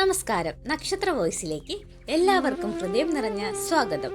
നമസ്കാരം. നക്ഷത്ര വോയിസിലേക്ക് എല്ലാവർക്കും ഹൃദയം നിറഞ്ഞ സ്വാഗതം.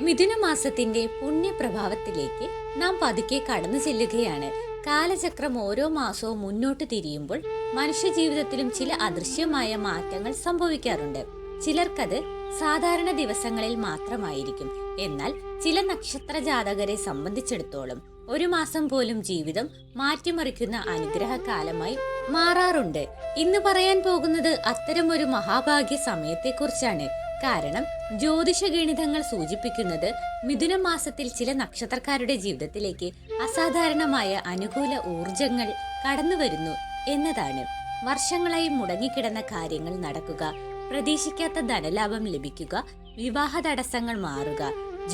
മിഥുനമാസത്തിന്റെ പുണ്യപ്രഭാവത്തിലേക്ക് നാം പതുക്കെ കടന്നു ചെല്ലുകയാണ്. കാലചക്രം ഓരോ മാസവും മുന്നോട്ട് തിരിയുമ്പോൾ മനുഷ്യജീവിതത്തിലും ചില അദൃശ്യമായ മാറ്റങ്ങൾ സംഭവിക്കാറുണ്ട്. ചിലർക്കത് സാധാരണ ദിവസങ്ങളിൽ മാത്രമായിരിക്കും. എന്നാൽ ചില നക്ഷത്ര ജാതകരെ സംബന്ധിച്ചിടത്തോളം ഒരു മാസം പോലും ജീവിതം മാറ്റിമറിക്കുന്ന അനുഗ്രഹകാലമായി മാറാറുണ്ട്. ഇന്ന് പറയാൻ പോകുന്നത് അത്തരമൊരു മഹാഭാഗ്യ സമയത്തെക്കുറിച്ചാണ്. കാരണം ജ്യോതിഷ ഗണിതങ്ങൾ സൂചിപ്പിക്കുന്നത് മിഥുന മാസത്തിൽ ചില നക്ഷത്രക്കാരുടെ ജീവിതത്തിലേക്ക് അസാധാരണമായ അനുകൂല ഊർജങ്ങൾ കടന്നു വരുന്നു എന്നതാണ്. വർഷങ്ങളായി മുടങ്ങിക്കിടന്ന കാര്യങ്ങൾ നടക്കുക, പ്രതീക്ഷിക്കാത്ത ധനലാഭം ലഭിക്കുക, വിവാഹ തടസ്സങ്ങൾ മാറുക,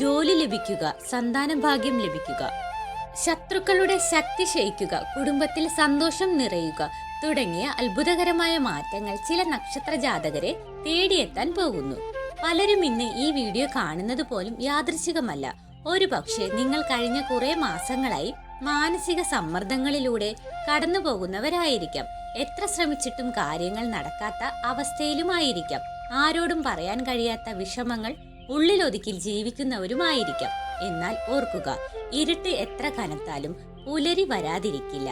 ജോലി ലഭിക്കുക, സന്താന ഭാഗ്യം ലഭിക്കുക, ശത്രുക്കളുടെ ശക്തി ക്ഷയിക്കുക, കുടുംബത്തിൽ സന്തോഷം നിറയുക തുടങ്ങിയ അത്ഭുതകരമായ മാറ്റങ്ങൾ ചില നക്ഷത്ര ജാതകരെ തേടിയെത്താൻ പോകുന്നു. പലരും ഇന്ന് ഈ വീഡിയോ കാണുന്നത് പോലും യാദൃച്ഛികമല്ല. ഒരു പക്ഷേ നിങ്ങൾ കഴിഞ്ഞ കുറെ മാസങ്ങളായി മാനസിക സമ്മർദ്ദങ്ങളിലൂടെ കടന്നു പോകുന്നവരായിരിക്കാം. എത്ര ശ്രമിച്ചിട്ടും കാര്യങ്ങൾ നടക്കാത്ത അവസ്ഥയിലുമായിരിക്കാം. ആരോടും പറയാൻ കഴിയാത്ത വിഷമങ്ങൾ ഉള്ളിലൊതുക്കി ജീവിക്കുന്നവരുമായിരിക്കാം. എന്നാൽ ഓർക്കുക, ഇരുട്ട് എത്ര കനത്താലും പുലരി വരാതിരിക്കില്ല.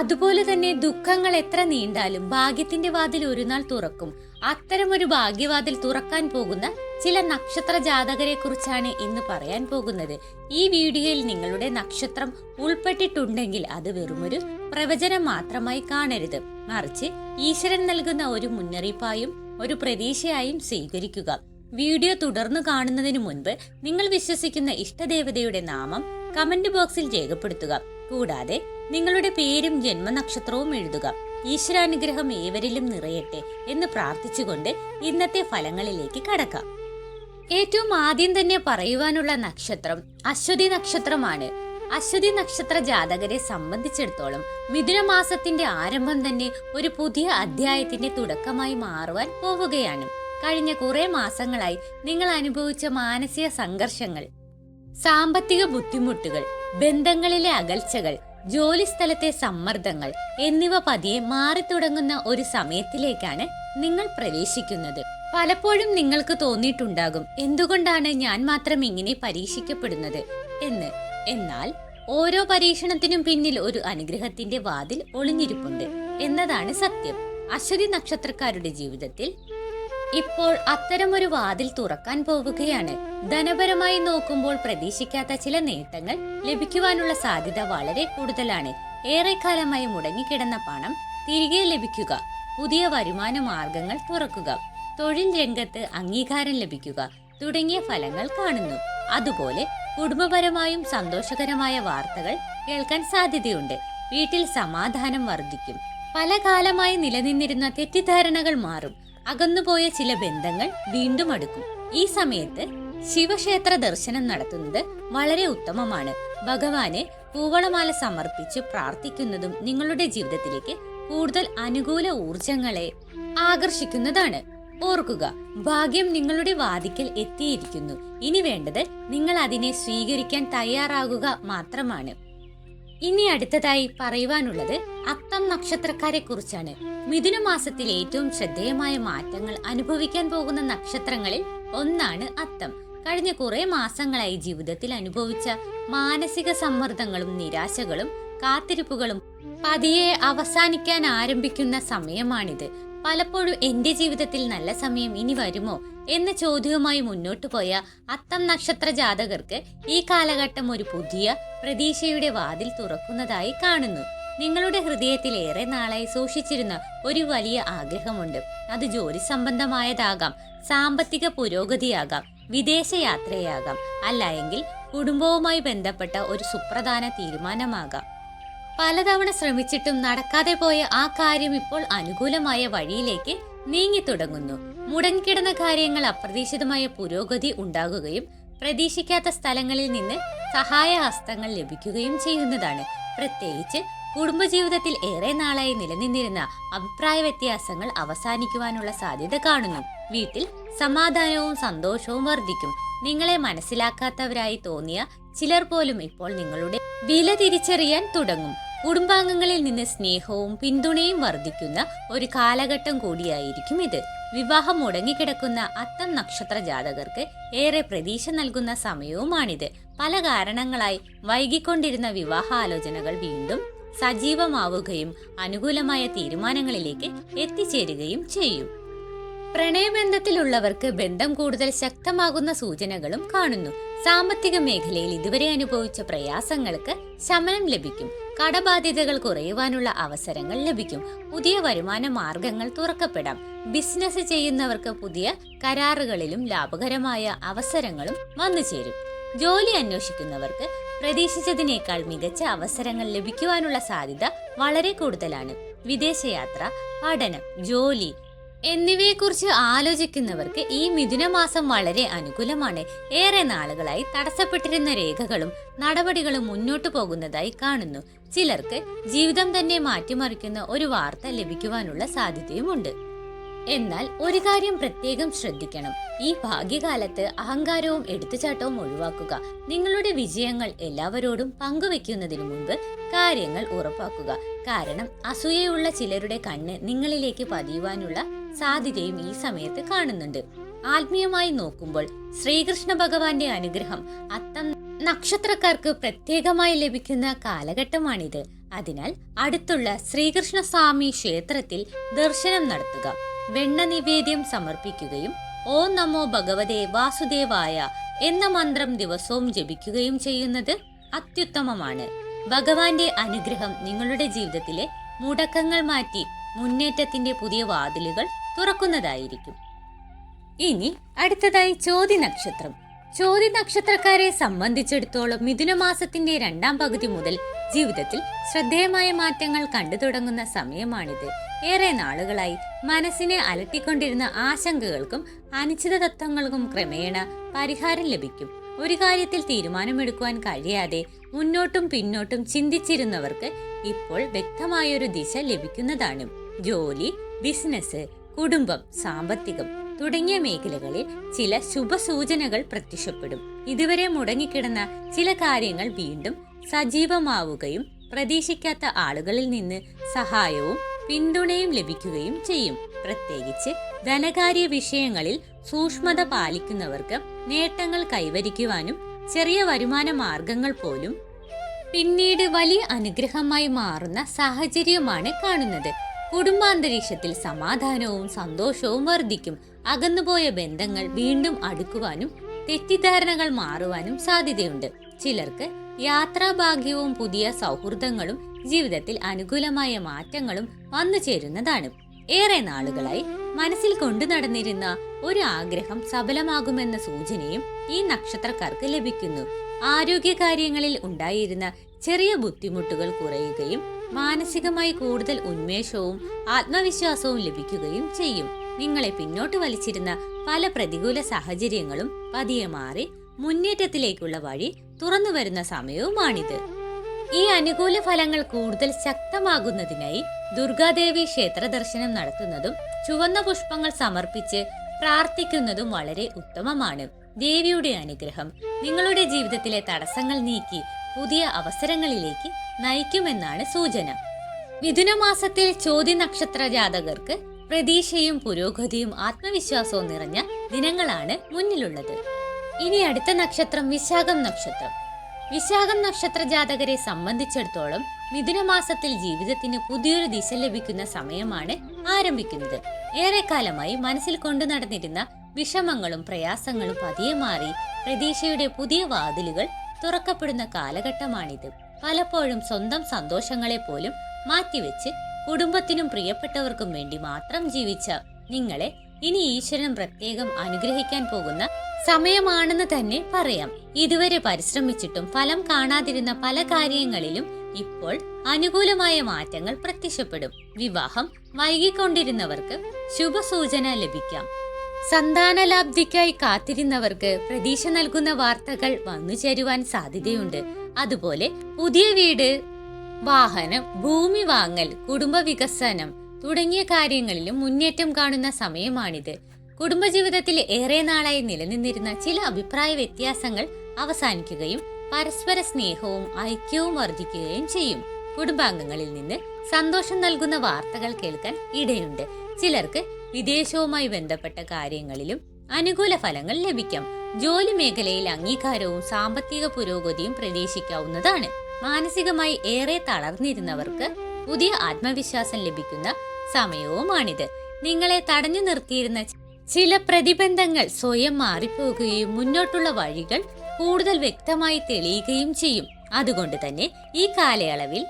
അതുപോലെ തന്നെ ദുഃഖങ്ങൾ എത്ര നീണ്ടാലും ഭാഗ്യത്തിന്റെ വാതിൽ ഒരു നാൾ തുറക്കും. അത്തരമൊരു ഭാഗ്യവാതിൽ തുറക്കാൻ പോകുന്ന ചില നക്ഷത്ര ജാതകരെ കുറിച്ചാണ് ഇന്ന് പറയാൻ പോകുന്നത്. ഈ വീഡിയോയിൽ നിങ്ങളുടെ നക്ഷത്രം ഉൾപ്പെട്ടിട്ടുണ്ടെങ്കിൽ അത് വെറുമൊരു പ്രവചനം മാത്രമായി കാണരുത്. മറിച്ച് ഈശ്വരൻ നൽകുന്ന ഒരു മുന്നറിയിപ്പായും ഒരു പ്രതീക്ഷയായും സ്വീകരിക്കുക. വീഡിയോ തുടർന്ന് കാണുന്നതിന് മുൻപ് നിങ്ങൾ വിശ്വസിക്കുന്ന ഇഷ്ടദേവതയുടെ നാമം കമന്റ് ബോക്സിൽ രേഖപ്പെടുത്തുക. കൂടാതെ നിങ്ങളുടെ പേരും ജന്മനക്ഷത്രവും എഴുതുക. ഈശ്വരാനുഗ്രഹം ഏവരിലും നിറയട്ടെ എന്ന് പ്രാർത്ഥിച്ചുകൊണ്ട് ഇന്നത്തെ ഫലങ്ങളിലേക്ക് കടക്കാം. ഏറ്റവും ആദ്യം തന്നെ പറയുവാനുള്ള നക്ഷത്രം അശ്വതി നക്ഷത്രമാണ്. അശ്വതി നക്ഷത്ര ജാതകരെ സംബന്ധിച്ചിടത്തോളം മിഥുനമാസത്തിന്റെ ആരംഭം തന്നെ ഒരു പുതിയ അധ്യായത്തിന്റെ തുടക്കമായി മാറുവാൻ പോവുകയാണ്. കഴിഞ്ഞ കുറെ മാസങ്ങളായി നിങ്ങൾ അനുഭവിച്ച മാനസിക സംഘർഷങ്ങൾ, സാമ്പത്തിക ബുദ്ധിമുട്ടുകൾ, ബന്ധങ്ങളിലെ അകൽച്ചകൾ, ജോലിസ്ഥലത്തെ സമ്മർദ്ദങ്ങൾ എന്നിവ പതിയെ മാറിത്തുടങ്ങുന്ന ഒരു സമയത്തിലേക്കാണ് നിങ്ങൾ പ്രവേശിക്കുന്നത്. പലപ്പോഴും നിങ്ങൾക്ക് തോന്നിയിട്ടുണ്ടാകും, എന്തുകൊണ്ടാണ് ഞാൻ മാത്രം ഇങ്ങനെ പരീക്ഷിക്കപ്പെടുന്നത് എന്ന്. എന്നാൽ ഓരോ പരീക്ഷണത്തിനും പിന്നിൽ ഒരു അനുഗ്രഹത്തിന്റെ വാതിൽ ഒളിഞ്ഞിരിപ്പുണ്ട് എന്നതാണ് സത്യം. അശ്വതി നക്ഷത്രക്കാരുടെ ജീവിതത്തിൽ ഇപ്പോൾ അത്തരമൊരു വാതിൽ തുറക്കാൻ പോവുകയാണ്. ധനപരമായി നോക്കുമ്പോൾ പ്രതീക്ഷിക്കാത്ത ചില നേട്ടങ്ങൾ ലഭിക്കുവാനുള്ള സാധ്യത വളരെ കൂടുതലാണ്. ഏറെക്കാലമായി മുടങ്ങിക്കിടന്ന പണം തിരികെ ലഭിക്കുക, പുതിയ വരുമാന മാർഗങ്ങൾ തുറക്കുക, തൊഴിൽ രംഗത്ത് അംഗീകാരം ലഭിക്കുക തുടങ്ങിയ ഫലങ്ങൾ കാണുന്നു. അതുപോലെ കുടുംബപരമായും സന്തോഷകരമായ വാർത്തകൾ കേൾക്കാൻ സാധ്യതയുണ്ട്. വീട്ടിൽ സമാധാനം വർദ്ധിക്കും. പല കാലമായി നിലനിന്നിരുന്ന തെറ്റിദ്ധാരണകൾ മാറും. അകന്നുപോയ ചില ബന്ധങ്ങൾ വീണ്ടും അടുക്കും. ഈ സമയത്ത് ശിവക്ഷേത്ര ദർശനം നടത്തുന്നത് വളരെ ഉത്തമമാണ്. ഭഗവാനെ പൂവളമാല സമർപ്പിച്ച് പ്രാർത്ഥിക്കുന്നതും നിങ്ങളുടെ ജീവിതത്തിലേക്ക് കൂടുതൽ അനുകൂല ഊർജങ്ങളെ ആകർഷിക്കുന്നതാണ്. ഓർക്കുക, ഭാഗ്യം നിങ്ങളുടെ വാതിക്കൽ എത്തിയിരിക്കുന്നു. ഇനി വേണ്ടത് നിങ്ങൾ അതിനെ സ്വീകരിക്കാൻ തയ്യാറാകുക മാത്രമാണ്. ഇനി അടുത്തതായി പറയുവാനുള്ളത് അത്തം നക്ഷത്രക്കാരെ കുറിച്ചാണ്. മിഥുന മാസത്തിൽ ഏറ്റവും ശ്രദ്ധേയമായ മാറ്റങ്ങൾ അനുഭവിക്കാൻ പോകുന്ന നക്ഷത്രങ്ങളിൽ ഒന്നാണ് അത്തം. കഴിഞ്ഞ കുറെ മാസങ്ങളായി ജീവിതത്തിൽ അനുഭവിച്ച മാനസിക സമ്മർദ്ദങ്ങളും നിരാശകളും കാത്തിരിപ്പുകളും പതിയെ അവസാനിക്കാൻ ആരംഭിക്കുന്ന സമയമാണിത്. പലപ്പോഴും എന്റെ ജീവിതത്തിൽ നല്ല സമയം ഇനി വരുമോ എന്ന ചോദ്യവുമായി മുന്നോട്ടു പോയ അത്തം നക്ഷത്ര ജാതകർക്ക് ഈ കാലഘട്ടം ഒരു പുതിയ പ്രതീക്ഷയുടെ വാതിൽ തുറക്കുന്നതായി കാണുന്നു. നിങ്ങളുടെ ഹൃദയത്തിൽ ഏറെ നാളായി സൂക്ഷിച്ചിരുന്ന ഒരു വലിയ ആഗ്രഹമുണ്ട്. അത് ജോലി സംബന്ധമായതാകാം, സാമ്പത്തിക പുരോഗതിയാകാം, വിദേശയാത്രയാകാം, അല്ലെങ്കിൽ കുടുംബവുമായി ബന്ധപ്പെട്ട ഒരു സുപ്രധാന തീരുമാനമാകാം. പലതവണ ശ്രമിച്ചിട്ടും നടക്കാതെ പോയ ആ കാര്യം ഇപ്പോൾ അനുകൂലമായ വഴിയിലേക്ക് നീങ്ങി തുടങ്ങുന്നു. മുടങ്ങിക്കിടന്ന കാര്യങ്ങൾ അപ്രതീക്ഷിതമായ പുരോഗതി ഉണ്ടാകുകയും പ്രതീക്ഷിക്കാത്ത സ്ഥലങ്ങളിൽ നിന്ന് സഹായഹസ്തങ്ങൾ ലഭിക്കുകയും ചെയ്യുന്നതാണ്. പ്രത്യേകിച്ച് കുടുംബജീവിതത്തിൽ ഏറെ നാളായി നിലനിന്നിരുന്ന അഭിപ്രായ വ്യത്യാസങ്ങൾ അവസാനിക്കുവാനുള്ള സാധ്യത കാണുന്നു. വീട്ടിൽ സമാധാനവും സന്തോഷവും വർദ്ധിക്കും. നിങ്ങളെ മനസ്സിലാക്കാത്തവരായി തോന്നിയ ചിലർ പോലും ഇപ്പോൾ നിങ്ങളുടെ വില തിരിച്ചറിയാൻ തുടങ്ങും. കുടുംബാംഗങ്ങളിൽ നിന്ന് സ്നേഹവും പിന്തുണയും വർദ്ധിക്കുന്ന ഒരു കാലഘട്ടം കൂടിയായിരിക്കും ഇത്. വിവാഹം മുടങ്ങിക്കിടക്കുന്ന അത്തം നക്ഷത്ര ജാതകർക്ക് ഏറെ പ്രതീക്ഷ നൽകുന്ന സമയവുമാണിത്. പല കാരണങ്ങളായി വൈകിക്കൊണ്ടിരുന്ന വിവാഹാലോചനകൾ വീണ്ടും സജീവമാവുകയും അനുകൂലമായ തീരുമാനങ്ങളിലേക്ക് എത്തിച്ചേരുകയും ചെയ്യും. പ്രണയബന്ധത്തിലുള്ളവർക്ക് ബന്ധം കൂടുതൽ ശക്തമാകുന്ന സൂചനകളും കാണുന്നു. സാമ്പത്തിക മേഖലയിൽ ഇതുവരെ അനുഭവിച്ച പ്രയാസങ്ങൾക്ക് ശമനം ലഭിക്കും. കടബാധ്യതകൾ കുറയുവാനുള്ള അവസരങ്ങൾ ലഭിക്കും. പുതിയ വരുമാന മാർഗങ്ങൾ തുറക്കപ്പെടാം. ബിസിനസ് ചെയ്യുന്നവർക്ക് പുതിയ കരാറുകളിലും ലാഭകരമായ അവസരങ്ങളും വന്നു ചേരും. ജോലി അന്വേഷിക്കുന്നവർക്ക് പ്രതീക്ഷിച്ചതിനേക്കാൾ മികച്ച അവസരങ്ങൾ ലഭിക്കുവാനുള്ള സാധ്യത വളരെ കൂടുതലാണ്. വിദേശയാത്ര, പഠനം, ജോലി എന്നിവയെക്കുറിച്ച് ആലോചിക്കുന്നവർക്ക് ഈ മിഥുനമാസം വളരെ അനുകൂലമാണ്. ഏറെ നാളുകളായി തടസ്സപ്പെട്ടിരുന്ന രേഖകളും നടപടികളും മുന്നോട്ടു പോകുന്നതായി കാണുന്നു. ചിലർക്ക് ജീവിതം തന്നെ മാറ്റിമറിക്കുന്ന ഒരു വാർത്ത ലഭിക്കുവാനുള്ള സാധ്യതയുമുണ്ട്. എന്നാൽ ഒരു കാര്യം പ്രത്യേകം ശ്രദ്ധിക്കണം. ഈ ഭാഗ്യകാലത്ത് അഹങ്കാരവും എടുത്തുചാട്ടവും ഒഴിവാക്കുക. നിങ്ങളുടെ വിജയങ്ങൾ എല്ലാവരോടും പങ്കുവെക്കുന്നതിനു മുൻപ് കാര്യങ്ങൾ ഉറപ്പാക്കുക. കാരണം അസൂയയുള്ള ചിലരുടെ കണ്ണ് നിങ്ങളിലേക്ക് പതിയുവാനുള്ള സാധ്യതയും ഈ സമയത്ത് കാണുന്നുണ്ട്. ആത്മീയമായി നോക്കുമ്പോൾ ശ്രീകൃഷ്ണ ഭഗവാന്റെ അനുഗ്രഹം അത്തം നക്ഷത്രക്കാർക്ക് പ്രത്യേകമായി ലഭിക്കുന്ന കാലഘട്ടമാണിത്. അതിനാൽ അടുത്തുള്ള ശ്രീകൃഷ്ണസ്വാമി ക്ഷേത്രത്തിൽ ദർശനം നടത്തുക. വെണ്ണ നിവേദ്യം സമർപ്പിക്കുകയും ഓം നമോ ഭഗവതേ വാസുദേവായ എന്ന മന്ത്രം ദിവസവും ജപിക്കുകയും ചെയ്യുന്നത് അത്യുത്തമമാണ്. ഭഗവാന്റെ അനുഗ്രഹം നിങ്ങളുടെ ജീവിതത്തിലെ മുടക്കങ്ങൾ മാറ്റി മുന്നേറ്റത്തിന്റെ പുതിയ വാതിലുകൾ തുറക്കുന്നതായിരിക്കും. ഇനി അടുത്തതായി ചോതി നക്ഷത്രം. ചോതി നക്ഷത്രക്കാരെ സംബന്ധിച്ചിടത്തോളം മിഥുനമാസത്തിന്റെ രണ്ടാം പകുതി മുതൽ ജീവിതത്തിൽ ശ്രദ്ധേയമായ മാറ്റങ്ങൾ കണ്ടു തുടങ്ങുന്ന സമയമാണിത്. ഏറെ നാളുകളായി മനസ്സിനെ അലട്ടിക്കൊണ്ടിരുന്ന ആശങ്കകൾക്കും അനിശ്ചിതത്വങ്ങൾക്കും ക്രമേണ പരിഹാരം ലഭിക്കും. ഒരു കാര്യത്തിൽ തീരുമാനമെടുക്കുവാൻ കഴിയാതെ മുന്നോട്ടും പിന്നോട്ടും ചിന്തിച്ചിരുന്നവർക്ക് ഇപ്പോൾ വ്യക്തമായൊരു ദിശ ലഭിക്കുന്നതാണ്. ജോലി, ബിസിനസ്, കുടുംബം, സാമ്പത്തികം തുടങ്ങിയ മേഖലകളിൽ ചില ശുഭസൂചനകൾ പ്രത്യക്ഷപ്പെടും. ഇതുവരെ മുടങ്ങിക്കിടന്ന ചില കാര്യങ്ങൾ വീണ്ടും സജീവമാവുകയും പ്രതീക്ഷിക്കാത്ത ആളുകളിൽ നിന്ന് സഹായവും പിന്തുണയും ലഭിക്കുകയും ചെയ്യും. പ്രത്യേകിച്ച് ധനകാര്യ വിഷയങ്ങളിൽ സൂക്ഷ്മത പാലിക്കുന്നവർക്ക് നേട്ടങ്ങൾ കൈവരിക്കുവാനും ചെറിയ വരുമാന മാർഗങ്ങൾ പോലും പിന്നീട് വലിയ അനുഗ്രഹമായി മാറുന്ന സാഹചര്യമാണ് കാണുന്നത്. കുടുംബാന്തരീക്ഷത്തിൽ സമാധാനവും സന്തോഷവും വർദ്ധിക്കും. അകന്നുപോയ ബന്ധങ്ങൾ വീണ്ടും അടുക്കുവാനും തെറ്റിദ്ധാരണകൾ മാറുവാനും സാധ്യതയുണ്ട്. ചിലർക്ക് യാത്രാഭാഗ്യവും പുതിയ സൗഹൃദങ്ങളും ജീവിതത്തിൽ അനുകൂലമായ മാറ്റങ്ങളും വന്നു ചേരുന്നതാണ്. ഏറെ നാളുകളായി മനസ്സിൽ കൊണ്ടു നടന്നിരുന്ന ഒരു ആഗ്രഹം സഫലമാകുമെന്ന സൂചനയും ഈ നക്ഷത്രക്കാർക്ക് ലഭിക്കുന്നു. ആരോഗ്യകാര്യങ്ങളിൽ ഉണ്ടായിരുന്ന ചെറിയ ബുദ്ധിമുട്ടുകൾ കുറയുകയും മാനസികമായി കൂടുതൽ ഉന്മേഷവും ആത്മവിശ്വാസവും ലഭിക്കുകയും ചെയ്യും. നിങ്ങളെ പിന്നോട്ട് വലിച്ചിരുന്ന പല പ്രതികൂല സാഹചര്യങ്ങളും പതിയെ മാറി മുന്നേറ്റത്തിലേക്കുള്ള വഴി തുറന്നു വരുന്ന സമയവുമാണിത്. ഈ അനുകൂല ഫലങ്ങൾ കൂടുതൽ ശക്തമാകുന്നതിനായി ദുർഗാദേവി ക്ഷേത്ര ദർശനം നടത്തുന്നതും ചുവന്ന പുഷ്പങ്ങൾ സമർപ്പിച്ച് പ്രാർത്ഥിക്കുന്നതും വളരെ ഉത്തമമാണ്. ദേവിയുടെ അനുഗ്രഹം നിങ്ങളുടെ ജീവിതത്തിലെ തടസ്സങ്ങൾ നീക്കി പുതിയ അവസരങ്ങളിലേക്ക് നയിക്കുമെന്നാണ് സൂചന. മിഥുനമാസത്തിൽ ചോതി നക്ഷത്ര ജാതകർക്ക് പ്രതീക്ഷയും പുരോഗതിയും ആത്മവിശ്വാസവും നിറഞ്ഞ ദിനങ്ങളാണ് മുന്നിലുള്ളത്. ഇനി അടുത്ത നക്ഷത്രം വിശാഖം നക്ഷത്രം. വിശാഖം നക്ഷത്ര ജാതകരെ സംബന്ധിച്ചിടത്തോളം മിഥുനമാസത്തിൽ ജീവിതത്തിന് പുതിയൊരു ദിശ ലഭിക്കുന്ന സമയമാണ് ആരംഭിക്കുന്നത്. ഏറെക്കാലമായി മനസ്സിൽ കൊണ്ടു നടന്നിരുന്ന വിഷമങ്ങളും പ്രയാസങ്ങളും പതിയെ മാറി പ്രതീക്ഷയുടെ പുതിയ വാതിലുകൾ തുറക്കപ്പെടുന്ന കാലഘട്ടമാണിത്. പലപ്പോഴും സ്വന്തം സന്തോഷങ്ങളെ പോലും മാറ്റിവെച്ച് കുടുംബത്തിനും പ്രിയപ്പെട്ടവർക്കും വേണ്ടി മാത്രം ജീവിച്ച നിങ്ങളെ ഇനി ഈശ്വരൻ പ്രത്യേകം അനുഗ്രഹിക്കാൻ പോകുന്ന സമയമാണെന്ന് തന്നെ പറയാം. ഇതുവരെ പരിശ്രമിച്ചിട്ടും ഫലം കാണാതിരുന്ന പല കാര്യങ്ങളിലും ഇപ്പോൾ അനുകൂലമായ മാറ്റങ്ങൾ പ്രത്യക്ഷപ്പെടും. വിവാഹം വൈകിക്കൊണ്ടിരുന്നവർക്ക് ശുഭസൂചന ലഭിക്കാം. സന്താനലാബ്ധിക്കായി കാത്തിരുന്നവർക്ക് പ്രതീക്ഷ നൽകുന്ന വാർത്തകൾ വന്നു ചേരുവാൻ സാധ്യതയുണ്ട്. അതുപോലെ പുതിയ വീട്, വാഹനം, ഭൂമി വാങ്ങൽ, കുടുംബ വികസനം തുടങ്ങിയ കാര്യങ്ങളിലും മുന്നേറ്റം കാണുന്ന സമയമാണിത്. കുടുംബജീവിതത്തിൽ ഏറെ നാളായി നിലനിന്നിരുന്ന ചില അഭിപ്രായ വ്യത്യാസങ്ങൾ അവസാനിക്കുകയും പരസ്പര സ്നേഹവും ഐക്യവും വർദ്ധിക്കുകയും ചെയ്യും. കുടുംബാംഗങ്ങളിൽ നിന്ന് സന്തോഷം നൽകുന്ന വാർത്തകൾ കേൾക്കാൻ ഇടയുണ്ട്. ചിലർക്ക് വിദേശവുമായി ബന്ധപ്പെട്ട കാര്യങ്ങളിലും അനുകൂല ഫലങ്ങൾ ലഭിക്കാം. ജോലി മേഖലയിൽ അംഗീകാരവും സാമ്പത്തിക പുരോഗതിയും പ്രതീക്ഷിക്കാവുന്നതാണ്. മാനസികമായി ഏറെ തളർന്നിരുന്നവർക്ക് പുതിയ ആത്മവിശ്വാസം ലഭിക്കുന്ന സമയവുമാണിത്. നിങ്ങളെ തടഞ്ഞു നിർത്തിയിരുന്ന ചില പ്രതിബന്ധങ്ങൾ സ്വയം മാറിപ്പോകുകയും മുന്നോട്ടുള്ള വഴികൾ കൂടുതൽ വ്യക്തമായി തെളിയുകയും ചെയ്യും. അതുകൊണ്ട് തന്നെ ഈ കാലയളവിൽ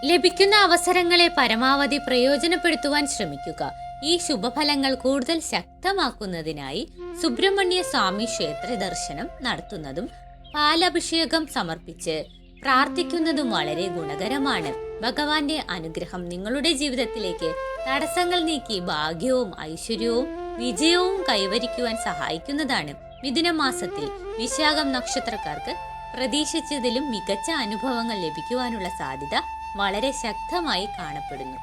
ലഭിക്കുന്ന അവസരങ്ങളെ പരമാവധി പ്രയോജനപ്പെടുത്തുവാൻ ശ്രമിക്കുക. ഈ ശുഭഫലങ്ങൾ കൂടുതൽ ശക്തമാക്കുന്നതിനായി സുബ്രഹ്മണ്യ സ്വാമി ക്ഷേത്ര ദർശനം നടത്തുന്നതും പാലഭിഷേകം സമർപ്പിച്ച് പ്രാർത്ഥിക്കുന്നതും വളരെ ഗുണകരമാണ്. ഭഗവാന്റെ അനുഗ്രഹം നിങ്ങളുടെ ജീവിതത്തിലേക്ക് തടസ്സങ്ങൾ നീക്കി ഭാഗ്യവും ഐശ്വര്യവും വിജയവും കൈവരിക്കുവാൻ സഹായിക്കുന്നതാണ്. മിഥുനമാസത്തിൽ വിശാഖം നക്ഷത്രക്കാർക്ക് പ്രതീക്ഷിച്ചതിലും മികച്ച അനുഭവങ്ങൾ ലഭിക്കുവാനുള്ള സാധ്യത വളരെ ശക്തമായി കാണപ്പെടുന്നു.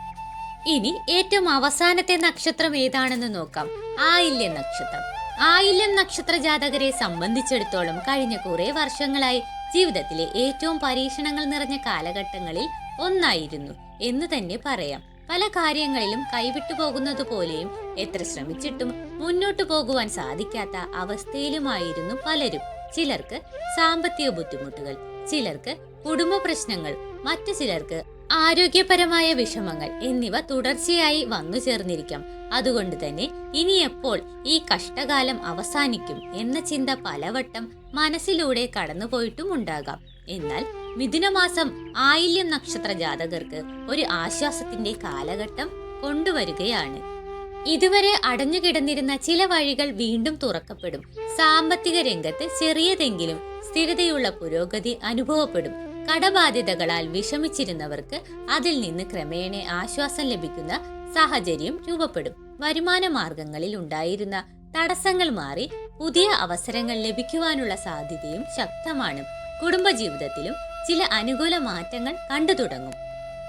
ഇനി ഏറ്റവും അവസാനത്തെ നക്ഷത്രം ഏതാണെന്ന് നോക്കാം. ആയില്യം നക്ഷത്രം. ആയില്യം നക്ഷത്ര ജാതകരെ സംബന്ധിച്ചിടത്തോളം കഴിഞ്ഞ കുറെ വർഷങ്ങളായി ജീവിതത്തിലെ ഏറ്റവും പരീക്ഷണങ്ങൾ നിറഞ്ഞ കാലഘട്ടങ്ങളിൽ ഒന്നായിരുന്നു എന്ന് തന്നെ പറയാം. പല കാര്യങ്ങളിലും കൈവിട്ടു പോകുന്നത് പോലെയും എത്ര ശ്രമിച്ചിട്ടും മുന്നോട്ടു പോകുവാൻ സാധിക്കാത്ത അവസ്ഥയിലുമായിരുന്നു പലരും. ചിലർക്ക് സാമ്പത്തിക ബുദ്ധിമുട്ടുകൾ, ചിലർക്ക് കുടുംബ പ്രശ്നങ്ങൾ, മറ്റു ചിലർക്ക് ആരോഗ്യപരമായ വിഷമങ്ങൾ എന്നിവ തുടർച്ചയായി വന്നു ചേർന്നിരിക്കാം. അതുകൊണ്ട് തന്നെ ഇനി എപ്പോൾ ഈ കഷ്ടകാലം അവസാനിക്കും എന്ന ചിന്ത പലവട്ടം മനസ്സിലൂടെ കടന്നുപോയിട്ടും ഉണ്ടാകാം. എന്നാൽ മിഥുനമാസം ആയില്യം നക്ഷത്ര ജാതകർക്ക് ഒരു ആശ്വാസത്തിന്റെ കാലഘട്ടം കൊണ്ടുവരികയാണ്. ഇതുവരെ അടഞ്ഞുകിടന്നിരുന്ന ചില വഴികൾ വീണ്ടും തുറക്കപ്പെടും. സാമ്പത്തിക രംഗത്ത് ചെറിയതെങ്കിലും സ്ഥിരതയുള്ള പുരോഗതി അനുഭവപ്പെടും. കടബാധ്യതകളാൽ വിഷമിച്ചിരുന്നവർക്ക് അതിൽ നിന്ന് ക്രമേണ ആശ്വാസം ലഭിക്കുന്ന സാഹചര്യം രൂപപ്പെടും. വരുമാന മാർഗങ്ങളിൽ ഉണ്ടായിരുന്ന തടസ്സങ്ങൾ മാറി പുതിയ അവസരങ്ങൾ ലഭിക്കുവാനുള്ള സാധ്യതയും ശക്തമാണ്. കുടുംബജീവിതത്തിലും ചില അനുകൂല മാറ്റങ്ങൾ കണ്ടു തുടങ്ങും.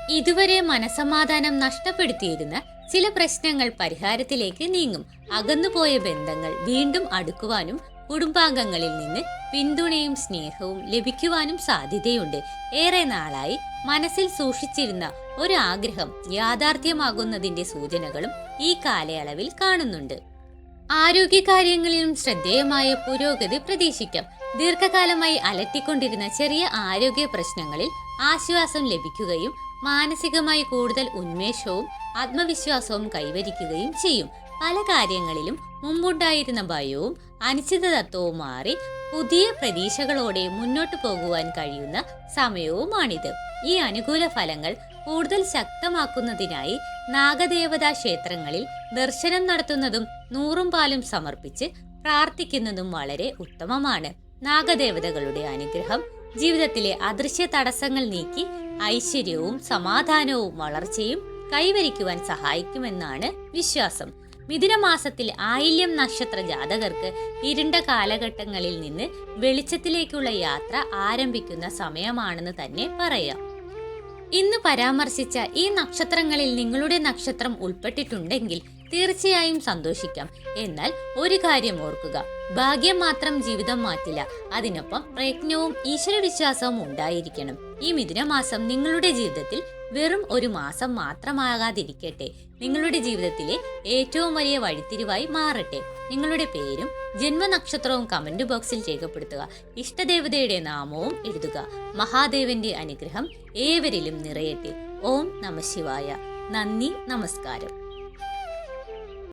ഇതുവരെ മനസമാധാനം നഷ്ടപ്പെടുത്തിയിരുന്ന ചില പ്രശ്നങ്ങൾ പരിഹാരത്തിലേക്ക് നീങ്ങും. അകന്നുപോയ ബന്ധങ്ങൾ വീണ്ടും അടുക്കുവാനും കുടുംബാംഗങ്ങളിൽ നിന്ന് പിന്തുണയും സ്നേഹവും ലഭിക്കുവാനും സാധ്യതയുണ്ട്. ഏറെ നാളായി മനസ്സിൽ സൂക്ഷിച്ചിരുന്ന ഒരു ആഗ്രഹം യാഥാർത്ഥ്യമാകുന്നതിന്റെ സൂചനകളും ഈ കാലയളവിൽ കാണുന്നുണ്ട്. ആരോഗ്യകാര്യങ്ങളിലും ശ്രദ്ധേയമായ പുരോഗതി പ്രതീക്ഷിക്കാം. ദീർഘകാലമായി അലട്ടിക്കൊണ്ടിരുന്ന ചെറിയ ആരോഗ്യ പ്രശ്നങ്ങളിൽ ആശ്വാസം ലഭിക്കുകയും മാനസികമായി കൂടുതൽ ഉന്മേഷവും ആത്മവിശ്വാസവും കൈവരിക്കുകയും ചെയ്യും. പല കാര്യങ്ങളിലും മുമ്പുണ്ടായിരുന്ന ഭയവും അനിശ്ചിതത്വവും മാറി പുതിയ പ്രതീക്ഷകളോടെ മുന്നോട്ടു പോകുവാൻ കഴിയുന്ന സമയവുമാണിത്. ഈ അനുകൂല ഫലങ്ങൾ കൂടുതൽ ശക്തമാക്കുന്നതിനായി നാഗദേവതാ ക്ഷേത്രങ്ങളിൽ ദർശനം നടത്തുന്നതും നൂറും പാലും സമർപ്പിച്ച് പ്രാർത്ഥിക്കുന്നതും വളരെ ഉത്തമമാണ്. നാഗദേവതകളുടെ അനുഗ്രഹം ജീവിതത്തിലെ അദൃശ്യ തടസ്സങ്ങൾ നീക്കി ഐശ്വര്യവും സമാധാനവും വളർച്ചയും കൈവരിക്കുവാൻ സഹായിക്കുമെന്നാണ് വിശ്വാസം. മിഥുനമാസത്തിൽ ആയില്യം നക്ഷത്ര ജാതകർക്ക് ഇരുണ്ട കാലഘട്ടങ്ങളിൽ നിന്ന് വെളിച്ചത്തിലേക്കുള്ള യാത്ര ആരംഭിക്കുന്ന സമയമാണെന്ന് തന്നെ പറയാം. ഇന്ന് പരാമർശിച്ച ഈ നക്ഷത്രങ്ങളിൽ നിങ്ങളുടെ നക്ഷത്രം ഉൾപ്പെട്ടിട്ടുണ്ടെങ്കിൽ തീർച്ചയായും സന്തോഷിക്കാം. എന്നാൽ ഒരു കാര്യം ഓർക്കുക, ഭാഗ്യം മാത്രം ജീവിതം മാറ്റില്ല. അതിനൊപ്പം പ്രയത്നവും ഈശ്വരവിശ്വാസവും ഉണ്ടായിരിക്കണം. ഈ മിഥുനമാസം നിങ്ങളുടെ ജീവിതത്തിൽ വെറും ഒരു മാസം മാത്രമാകാതിരിക്കട്ടെ. നിങ്ങളുടെ ജീവിതത്തിലെ ഏറ്റവും വലിയ വഴിത്തിരിവായി മാറട്ടെ. നിങ്ങളുടെ പേരും ജന്മനക്ഷത്രവും കമന്റ് ബോക്സിൽ രേഖപ്പെടുത്തുക. ഇഷ്ടദേവതയുടെ നാമവും എഴുതുക. മഹാദേവന്റെ അനുഗ്രഹം ഏവരിലും നിറയട്ടെ. ഓം നമഃ ശിവായ. നന്ദി, നമസ്കാരം.